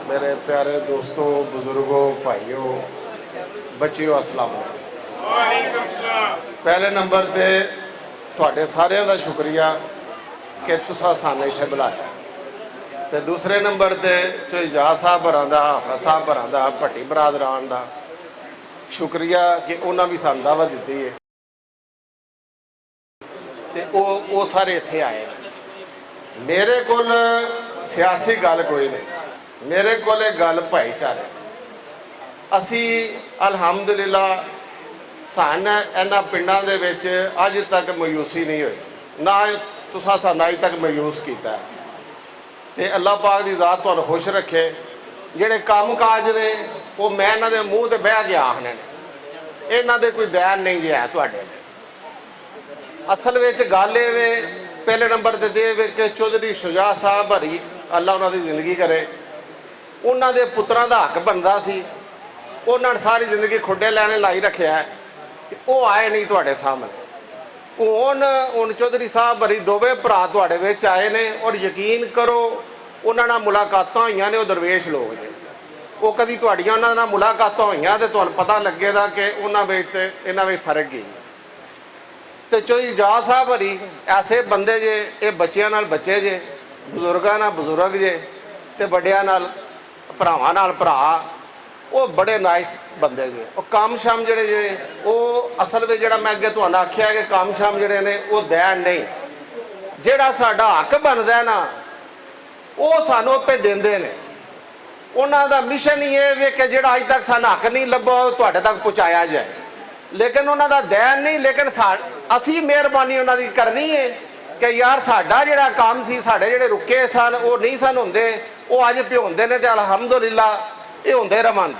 मेरे प्यारे दोस्तों, बुजुर्गों, भाइयों, बच्चियों, अस्सलाम वालेकुम। पहले नंबर ते तुहाडे सारिਆਂ ਦਾ शुक्रिया कि तुसां सानूं इत्थे बुलाया। ते दूसरे नंबर ते चौजाज साहब होरां दा, हाफिज साहब होरां दा, भट्टी बरादरान दा शुक्रिया कि उन्हां भी सानूं दावत दित्ती है ते वो सारे इत्थे आए। मेरे कोल सियासी गल कोई नहीं, मेरे को गल भाईचारे। असी अलहमदुलिल्ला सन इन्हां पिंडां दे विच अज तक मायूसी नहीं हुई, ना तुसां सानूं अज तक मायूस कीता है। ते अल्लाह पाक दी ज़ात तुहानूं खुश रखे। जिहड़े काम काज ने वो मैं इन्हां दे मूँह ते बह के आखने ने, इन्हां दे कोई दैन नहीं जे है तुहाडे। असल विच गल इह वे, पहले नंबर ते दे कि चौधरी शुजात साहब हरी अल्लाह उन्हां दी जिंदगी करे, उन्हां दे पुत्रां दा हक बनदा सी। उन्होंने सारी जिंदगी खुडे लैने लाई रखा है, वो आए नहीं तुहाडे सामने। हुण चौधरी साहब हरी दोवे भरा तुहाडे विच आए ने, और यकीन करो उन्हां नाल मुलाकातां होईयां ने, वो दरवेश लोग ने। वो कदी तुहाडियां उन्हां नाल मुलाकातां होईयां ते तुहानूं पता लगेगा कि उन्हां विच ते इन्हां विच फर्क ही। ते चौधरी जाज साहब हरी ऐसे बंदे जे, ये बच्चियां नाल बच्चे जे, बुजुर्गां नाल बुजुर्ग जे, ते वड्डियां नाल भरावां नाल भरा, वो बड़े नाइस बंदे जे। और काम शाम जड़े जे वो असल में जड़ा मैं अगे तुहानूं आख्या कि काम शाम जड़े ने वो दैन नहीं, जड़ा साडा हक बनदा है ना वो सानूं उत्ते देंदे ने। उन्हां दा मिशन ही है वे कि जड़ा अज तक सानूं हक नहीं लभा तुहाडे तक पहुँचाया जाए, लेकिन उन्हां दा दैन नहीं। लेकिन असी मेहरबानी उन्हां दी करनी है कि यार साडा जड़ा काम सी, साडे जड़े रुके सन वो नहीं सन हुंदे, वो अज भिउंदे ने, ते अलहमदुलिल्लाह ये होंदे रहन।